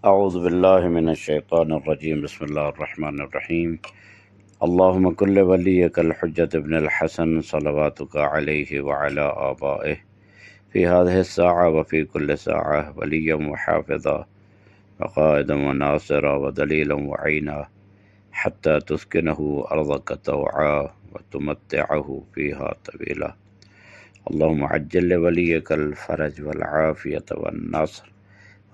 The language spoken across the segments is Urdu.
اعوذ باللہ من الشیطان الرجیم، بسم اللہ الرحمن الرحیم۔ اللہم کل ولیک الحجۃ ابن الحسن صلواتک علیہ وعلی آبائہ فی هذه الساعة وفی کل ساعة ولیا وحافظا وقائدا وناصرا ودلیلا وعینا حتی تسکنہ ارضک طوعا وتمتعہ فیہا طویلا۔ اللہم عجل لولیک الفرج والعافیۃ والنصر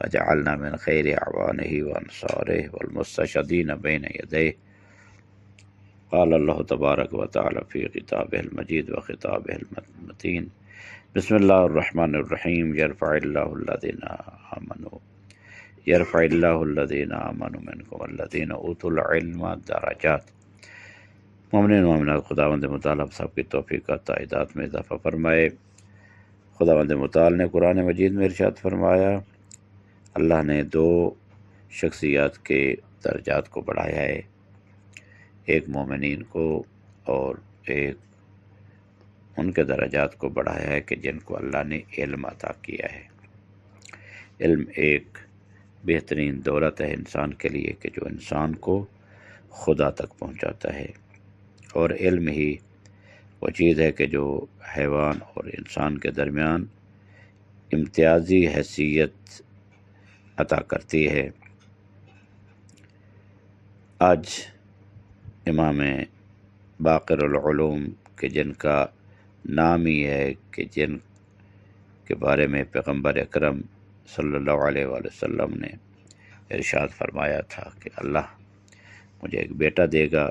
وجعلنا من خیر اعوانہ وانصارہ والمستشہدین بین یدیہ۔ قال اللہ تبارک و تعالی فی کتابہ المجید و خطابہ المتین۔ بسم اللہ الرحمن الرحیم۔ یرفع اللہ الذین آمنوا منکم والذین اوتوا العلم درجات۔ مومنین مومنات، خداوند متعال ہم سب کی توفیقات تائیدات میں اضافہ فرمائے۔ خداوند متعال نے قرآن مجید میں ارشاد فرمایا، اللہ نے دو شخصیات کے درجات کو بڑھایا ہے، ایک مومنین کو اور ایک ان کے درجات کو بڑھایا ہے کہ جن کو اللہ نے علم عطا کیا ہے۔ علم ایک بہترین دولت ہے انسان کے لیے کہ جو انسان کو خدا تک پہنچاتا ہے، اور علم ہی وہ چیز ہے کہ جو حیوان اور انسان کے درمیان امتیازی حیثیت عطا کرتی ہے۔ آج امام باقر العلوم کہ جن کا نام ہی ہے کہ جن کے بارے میں پیغمبر اکرم صلی اللہ علیہ وآلہ وسلم نے ارشاد فرمایا تھا کہ اللہ مجھے ایک بیٹا دے گا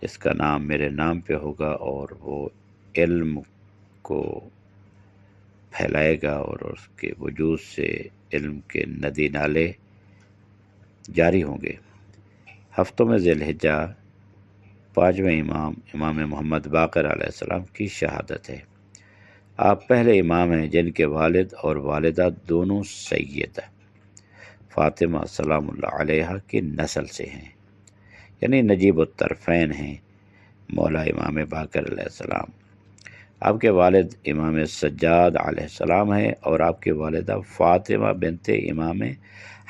جس کا نام میرے نام پہ ہوگا، اور وہ علم کو پھیلائے گا اور اس کے وجود سے علم کے ندی نالے جاری ہوں گے۔ ہفتوں میں ذی الحجہ پانچویں امام محمد باقر علیہ السلام کی شہادت ہے۔ آپ پہلے امام ہیں جن کے والد اور والدہ دونوں سیدہ فاطمہ سلام اللہ علیہا کی نسل سے ہیں، یعنی نجیب الطرفین ہیں مولا امام باقر علیہ السلام۔ آپ کے والد امام سجاد علیہ السلام ہیں اور آپ کی والدہ فاطمہ بنت امام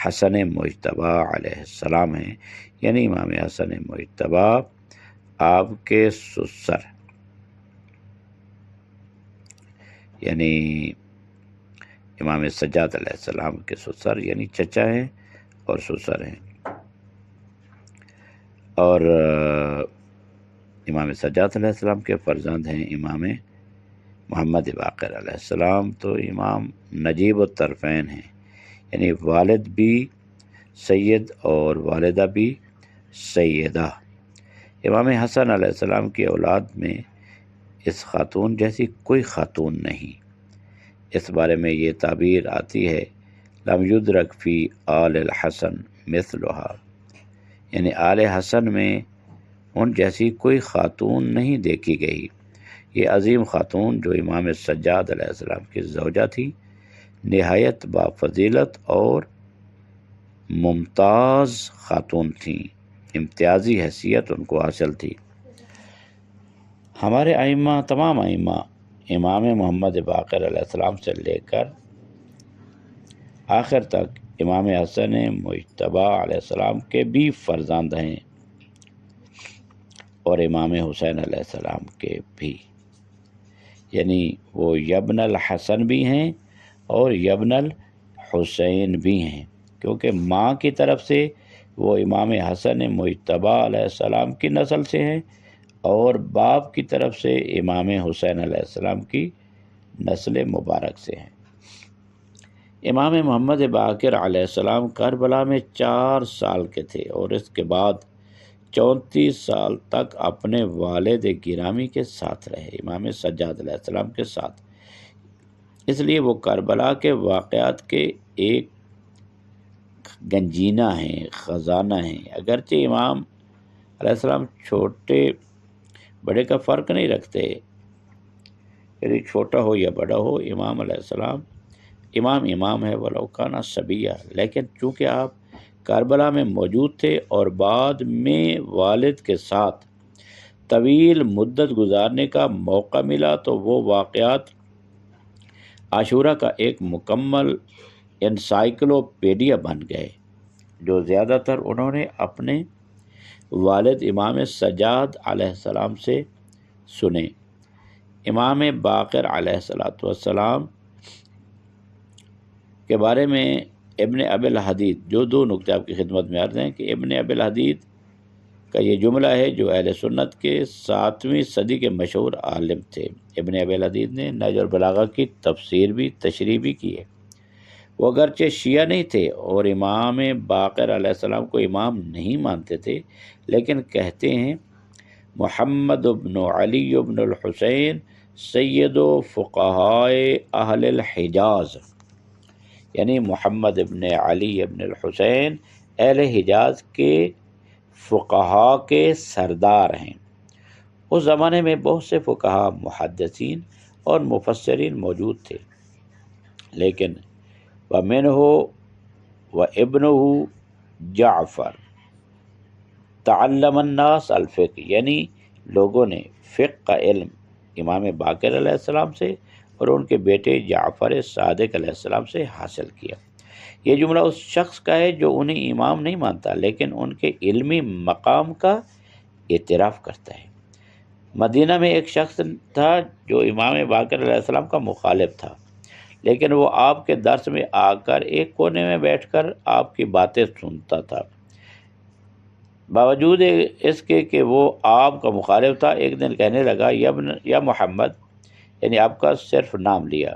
حسن مجتبی علیہ السلام ہیں، یعنی امام حسن مجتبی آپ کے سسر، یعنی امام سجاد علیہ السلام کے سسر، یعنی چچا ہیں اور سسر ہیں۔ اور امام سجاد علیہ السلام کے فرزند ہیں امام محمد باقر علیہ السلام، تو امام نجیب الطرفین ہیں، یعنی والد بھی سید اور والدہ بھی سیدہ۔ امام حسن علیہ السلام کی اولاد میں اس خاتون جیسی کوئی خاتون نہیں۔ اس بارے میں یہ تعبیر آتی ہے، لم یدرک فی آل الحسن مثلہا، یعنی آل حسن میں ان جیسی کوئی خاتون نہیں دیکھی گئی۔ یہ عظیم خاتون جو امام سجاد علیہ السلام کی زوجہ تھی، نہایت بافضیلت اور ممتاز خاتون تھیں، امتیازی حیثیت ان کو حاصل تھی۔ ہمارے ائمہ، تمام ائمہ، امام محمد باقر علیہ السلام سے لے کر آخر تک امام حسن مجتبی علیہ السلام کے بھی فرزند ہیں، اور امام حسین علیہ السلام کے بھی، یعنی وہ یبن الحسن بھی ہیں اور یبن الحسین بھی ہیں، کیونکہ ماں کی طرف سے وہ امام حسن مجتبی علیہ السلام کی نسل سے ہیں، اور باپ کی طرف سے امام حسین علیہ السلام کی نسل مبارک سے ہیں۔ امام محمد باقر علیہ السلام کربلا میں 4 سال کے تھے، اور اس کے بعد 34 سال تک اپنے والد گرامی کے ساتھ رہے، امام سجاد علیہ السلام کے ساتھ۔ اس لیے وہ کربلا کے واقعات کے ایک گنجینہ ہیں، خزانہ ہیں۔ اگرچہ امام علیہ السلام چھوٹے بڑے کا فرق نہیں رکھتے، یعنی چھوٹا ہو یا بڑا ہو، امام علیہ السلام امام ہے ولو کانا صبیہ، لیکن چونکہ آپ کربلا میں موجود تھے اور بعد میں والد کے ساتھ طویل مدت گزارنے کا موقع ملا، تو وہ واقعات عاشورہ کا ایک مکمل انسائکلوپیڈیا بن گئے، جو زیادہ تر انہوں نے اپنے والد امام سجاد علیہ السلام سے سنے۔ امام باقر علیہ السلام کے بارے میں ابن ابی الحدید جو دو نقطے آپ کی خدمت میں عرض ہیں کہ ابن ابی الحدید کا یہ جملہ ہے جو اہل سنت کے 7ویں صدی کے مشہور عالم تھے۔ ابن ابی الحدید نے نہج البلاغہ کی تفسیر بھی تشریح بھی کی ہے۔ وہ اگرچہ شیعہ نہیں تھے اور امام باقر علیہ السلام کو امام نہیں مانتے تھے، لیکن کہتے ہیں محمد بن علی بن الحسین سید و فقہائے اہل الحجاز، یعنی محمد ابن علی ابن الحسین اہل حجاز کے فقہا کے سردار ہیں۔ اس زمانے میں بہت سے فقہا، محدثین اور مفسرین موجود تھے، لیکن وَمِنْهُ وَابْنُهُ جعفر تعلم الناس الفقہ، یعنی لوگوں نے فقہ کا علم امام باقر علیہ السلام سے اور ان کے بیٹے جعفر صادق علیہ السلام سے حاصل کیا۔ یہ جملہ اس شخص کا ہے جو انہیں امام نہیں مانتا، لیکن ان کے علمی مقام کا اعتراف کرتا ہے۔ مدینہ میں ایک شخص تھا جو امام باقر علیہ السلام کا مخالف تھا، لیکن وہ آپ کے درس میں آ کر ایک کونے میں بیٹھ کر آپ کی باتیں سنتا تھا۔ باوجود اس کے کہ وہ آپ کا مخالف تھا، ایک دن کہنے لگا یا محمد، یعنی آپ کا صرف نام لیا،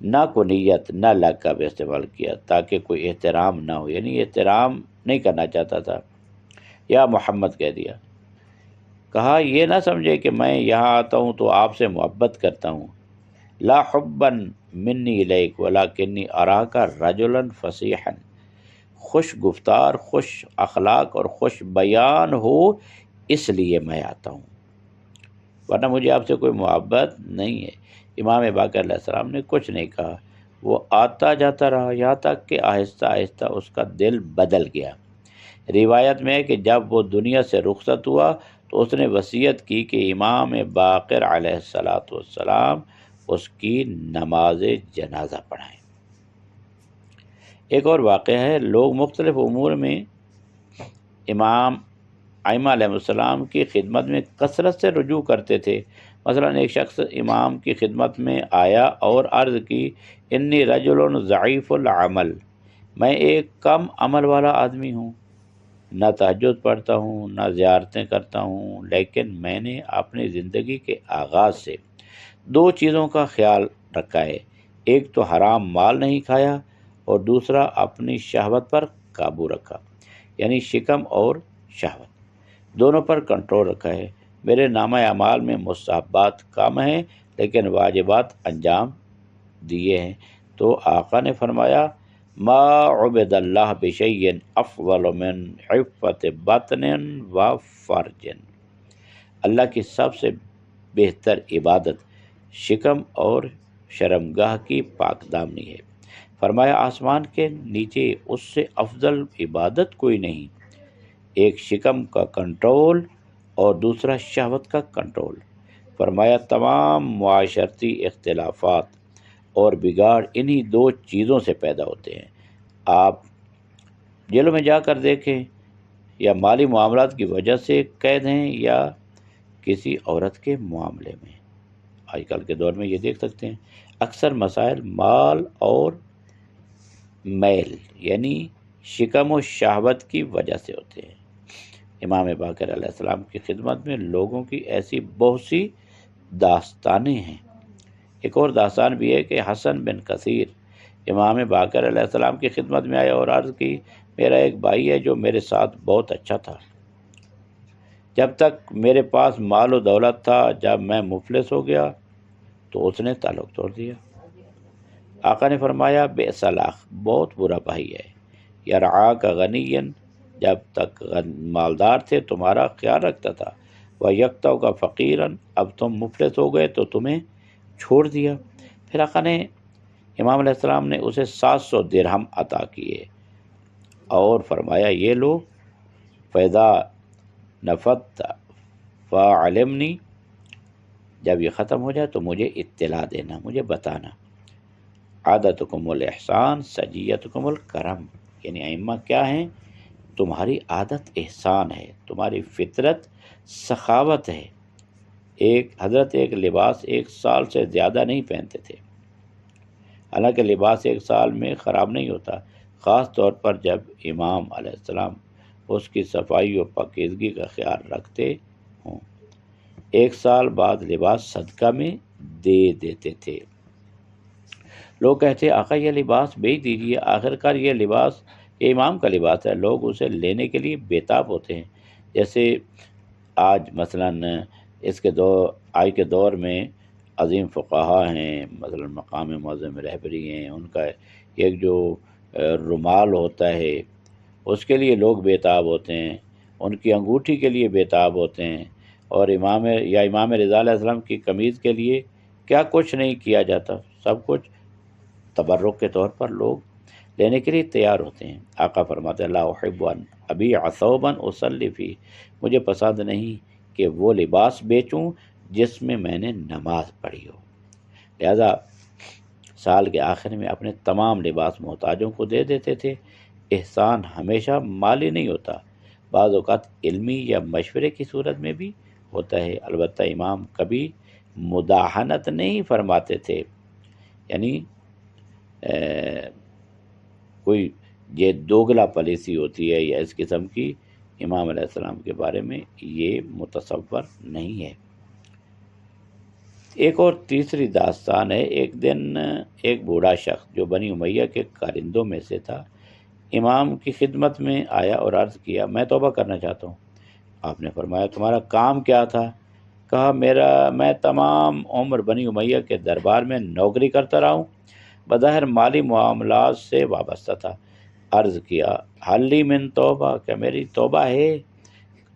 نہ کنیت نہ لقب استعمال کیا تاکہ کوئی احترام نہ ہو، یعنی احترام نہیں کرنا چاہتا تھا۔ یا محمد کہہ دیا، کہا یہ نہ سمجھے کہ میں یہاں آتا ہوں تو آپ سے محبت کرتا ہوں، لا حبا منی الیک ولکنی اراک رجلا فصیحا، خوش گفتار، خوش اخلاق اور خوش بیان ہو اس لیے میں آتا ہوں، ورنہ مجھے آپ سے کوئی محبت نہیں ہے۔ امام باقر علیہ السلام نے کچھ نہیں کہا، وہ آتا جاتا رہا یہاں تک کہ آہستہ آہستہ اس کا دل بدل گیا۔ روایت میں ہے کہ جب وہ دنیا سے رخصت ہوا تو اس نے وصیت کی کہ امام باقر علیہ السلام اس کی نماز جنازہ پڑھائیں۔ ایک اور واقعہ ہے، لوگ مختلف امور میں امام ائمہ علیہ السلام کی خدمت میں کثرت سے رجوع کرتے تھے۔ مثلا ایک شخص امام کی خدمت میں آیا اور عرض کی، انی رجل ضعیف العمل، میں ایک کم عمل والا آدمی ہوں، نہ تہجد پڑھتا ہوں نہ زیارتیں کرتا ہوں، لیکن میں نے اپنی زندگی کے آغاز سے 2 چیزوں کا خیال رکھا ہے، ایک تو حرام مال نہیں کھایا اور دوسرا اپنی شہوت پر قابو رکھا، یعنی شکم اور شہوت دونوں پر کنٹرول رکھا ہے۔ میرے نامہ اعمال میں مستحبات کم ہیں لیکن واجبات انجام دیے ہیں۔ تو آقا نے فرمایا، ما عبد اللہ بشیء افضل من عفت بطن و فرج، اللہ کی سب سے بہتر عبادت شکم اور شرمگاہ کی پاک دامنی ہے۔ فرمایا آسمان کے نیچے اس سے افضل عبادت کوئی نہیں، ایک شکم کا کنٹرول اور دوسرا شہوت کا کنٹرول۔ فرمایا تمام معاشرتی اختلافات اور بگاڑ انہی 2 چیزوں سے پیدا ہوتے ہیں۔ آپ جیلوں میں جا کر دیکھیں، یا مالی معاملات کی وجہ سے قید ہیں یا کسی عورت کے معاملے میں۔ آج کل کے دور میں یہ دیکھ سکتے ہیں اکثر مسائل مال اور میل یعنی شکم و شہوت کی وجہ سے ہوتے ہیں۔ امام باقر علیہ السلام کی خدمت میں لوگوں کی ایسی بہت سی داستانیں ہیں۔ ایک اور داستان بھی ہے کہ حسن بن کثیر امام باقر علیہ السلام کی خدمت میں آیا اور عرض کی، میرا ایک بھائی ہے جو میرے ساتھ بہت اچھا تھا جب تک میرے پاس مال و دولت تھا، جب میں مفلس ہو گیا تو اس نے تعلق توڑ دیا۔ آقا نے فرمایا، بئس الاخ، بہت برا بھائی ہے، یرعاک غنیا، جب تک مالدار تھے تمہارا خیال رکھتا تھا، ویقطعک فقیرا، اب تم مفلس ہو گئے تو تمہیں چھوڑ دیا۔ پھر آقا نے امام علیہ السلام نے اسے 700 درہم عطا کیے اور فرمایا، یہ لو، فیضا نفدت فعلمنی، جب یہ ختم ہو جائے تو مجھے اطلاع دینا، مجھے بتانا۔ عادتکم الاحسان سجیتکم الکرم، یعنی ائمہ کیا ہیں؟ تمہاری عادت احسان ہے، تمہاری فطرت سخاوت ہے۔ حضرت ایک لباس 1 سال سے زیادہ نہیں پہنتے تھے، حالانکہ لباس 1 سال میں خراب نہیں ہوتا، خاص طور پر جب امام علیہ السلام اس کی صفائی و پاکیزگی کا خیال رکھتے ہوں۔ 1 سال بعد لباس صدقہ میں دے دیتے تھے۔ لوگ کہتے آقا یہ لباس بیچ دیجیے، آخرکار یہ لباس یہ امام کا لباس ہے، لوگ اسے لینے کے لیے بےتاب ہوتے ہیں۔ جیسے آج مثلاً آج کے دور میں عظیم فقہا ہیں، مثلا مقام معظم رہبری ہیں، ان کا ایک جو رومال ہوتا ہے اس کے لیے لوگ بےتاب ہوتے ہیں، ان کی انگوٹھی کے لیے بےتاب ہوتے ہیں، اور امام رضا علیہ السلام کی قمیض کے لیے کیا کچھ نہیں کیا جاتا، سب کچھ تبرک کے طور پر لوگ لینے کے لیے تیار ہوتے ہیں۔ آقا فرماتے لا احب ان ابیع ثوبا اصلی فیہ، مجھے پسند نہیں کہ وہ لباس بیچوں جس میں میں نے نماز پڑھی ہو۔ لہذا سال کے آخر میں اپنے تمام لباس محتاجوں کو دے دیتے تھے۔ احسان ہمیشہ مالی نہیں ہوتا، بعض اوقات علمی یا مشورے کی صورت میں بھی ہوتا ہے۔ البتہ امام کبھی مداحنت نہیں فرماتے تھے، یعنی کوئی یہ دوگلا پالیسی ہوتی ہے یا اس قسم کی، امام علیہ السلام کے بارے میں یہ متصور نہیں ہے۔ ایک اور تیسری داستان ہے۔ ایک دن ایک بوڑھا شخص جو بنی امیہ کے کارندوں میں سے تھا امام کی خدمت میں آیا اور عرض کیا میں توبہ کرنا چاہتا ہوں۔ آپ نے فرمایا تمہارا کام کیا تھا؟ کہا میں تمام عمر بنی امیہ کے دربار میں نوکری کرتا رہا ہوں، بظاہر مالی معاملات سے وابستہ تھا۔ عرض کیا حل لی من توبہ، کیا میری توبہ ہے،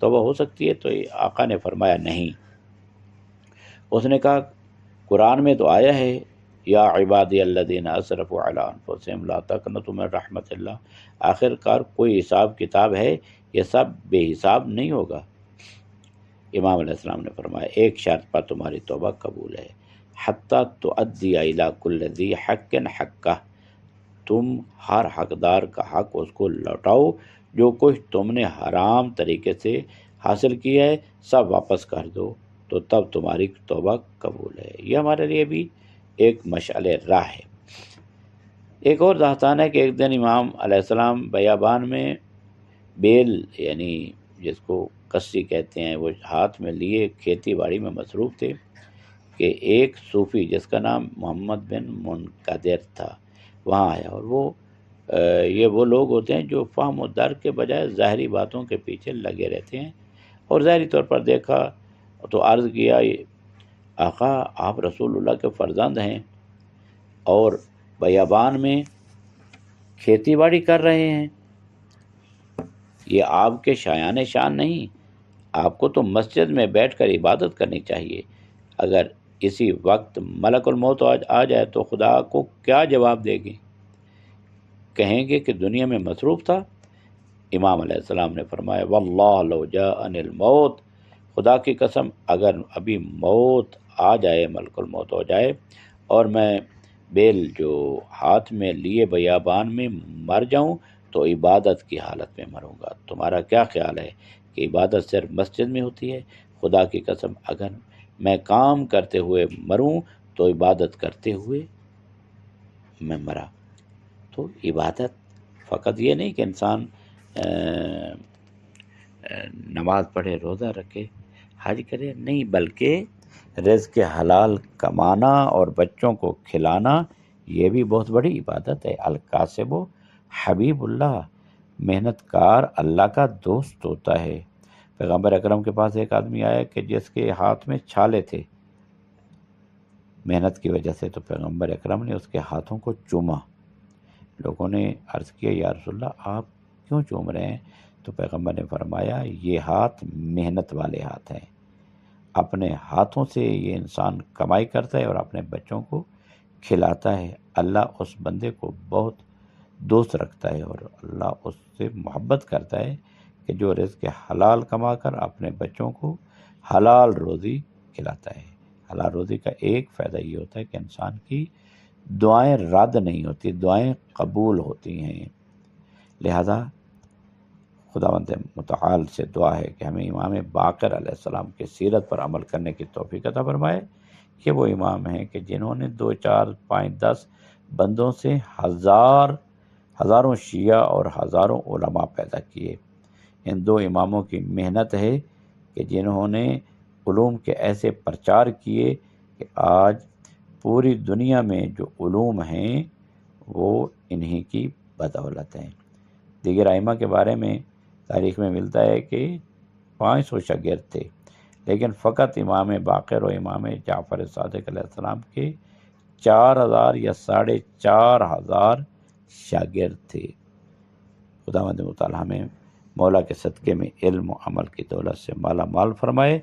توبہ ہو سکتی ہے؟ تو آقا نے فرمایا نہیں۔ اس نے کہا قرآن میں تو آیا ہے یا عبادی الذین اسرفوا علی انفسہم لا تقنطوا من رحمت اللہ، آخر کار کوئی حساب کتاب ہے، یہ سب بے حساب نہیں ہوگا۔ امام علیہ السلام نے فرمایا ایک شرط پر تمہاری توبہ قبول ہے، حتی تؤدی الی کل ذی حق حقہ، تم ہر حقدار کا حق اس کو لوٹاؤ، جو کچھ تم نے حرام طریقے سے حاصل کیا ہے سب واپس کر دو، تو تب تمہاری توبہ قبول ہے۔ یہ ہمارے لیے بھی ایک مشعل راہ ہے۔ ایک اور داستان ہے کہ ایک دن امام علیہ السلام بیابان میں بیل، یعنی جس کو کسی کہتے ہیں، وہ ہاتھ میں لیے کھیتی باڑی میں مصروف تھے کہ ایک صوفی جس کا نام محمد بن منقدر تھا وہاں آیا، اور وہ لوگ ہوتے ہیں جو فہم و درک کے بجائے ظاہری باتوں کے پیچھے لگے رہتے ہیں، اور ظاہری طور پر دیکھا تو عرض کیا آقا آپ رسول اللہ کے فرزند ہیں اور بیابان میں کھیتی باڑی کر رہے ہیں، یہ آپ کے شایان شان نہیں، آپ کو تو مسجد میں بیٹھ کر عبادت کرنی چاہیے۔ اگر اسی وقت ملک الموت آ جائے تو خدا کو کیا جواب دے گی؟ کہیں گے کہ دنیا میں مصروف تھا۔ امام علیہ السلام نے فرمایا واللہ لو جاءنی الموت، خدا کی قسم اگر ابھی موت آ جائے، ملک الموت ہو جائے، اور میں بیل جو ہاتھ میں لیے بیابان میں مر جاؤں تو عبادت کی حالت میں مروں گا۔ تمہارا کیا خیال ہے کہ عبادت صرف مسجد میں ہوتی ہے؟ خدا کی قسم اگر میں کام کرتے ہوئے مروں تو عبادت کرتے ہوئے میں مرا۔ تو عبادت فقط یہ نہیں کہ انسان نماز پڑھے، روزہ رکھے، حج کرے، نہیں، بلکہ رزق حلال کمانا اور بچوں کو کھلانا یہ بھی بہت بڑی عبادت ہے۔ الکاسب حبیب اللہ، محنت کار اللہ کا دوست ہوتا ہے۔ پیغمبر اکرم کے پاس ایک آدمی آیا کہ جس کے ہاتھ میں چھالے تھے محنت کی وجہ سے، تو پیغمبر اکرم نے اس کے ہاتھوں کو چوما۔ لوگوں نے عرض کیا یا رسول اللہ آپ کیوں چوم رہے ہیں؟ تو پیغمبر نے فرمایا یہ ہاتھ محنت والے ہاتھ ہیں، اپنے ہاتھوں سے یہ انسان کمائی کرتا ہے اور اپنے بچوں کو کھلاتا ہے، اللہ اس بندے کو بہت دوست رکھتا ہے، اور اللہ اس سے محبت کرتا ہے کہ جو رزق حلال کما کر اپنے بچوں کو حلال روزی کھلاتا ہے۔ حلال روزی کا ایک فائدہ یہ ہوتا ہے کہ انسان کی دعائیں رد نہیں ہوتی، دعائیں قبول ہوتی ہیں۔ لہذا خداوند متعال سے دعا ہے کہ ہمیں امام باقر علیہ السلام کی سیرت پر عمل کرنے کی توفیق عطا فرمائے، کہ وہ امام ہیں کہ جنہوں نے 2 4 5 10 بندوں سے ہزاروں شیعہ اور ہزاروں علماء پیدا کیے۔ ان 2 اماموں کی محنت ہے کہ جنہوں نے علوم کے ایسے پرچار کیے کہ آج پوری دنیا میں جو علوم ہیں وہ انہی کی بدولت ہیں۔ دیگر ائمہ کے بارے میں تاریخ میں ملتا ہے کہ 500 شاگرد تھے، لیکن فقط امام باقر و امام جعفر صادق علیہ السلام کے 4000 یا 4500 شاگرد تھے۔ خداوند متعال ہمیں مولا کے صدقے میں علم و عمل کی دولت سے مالا مال فرمائے،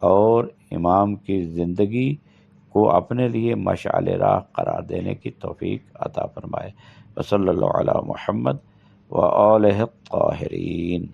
اور امام کی زندگی کو اپنے لیے مشعل راہ قرار دینے کی توفیق عطا فرمائے۔ وصلی اللہ علی محمد وآلہ الطاہرین۔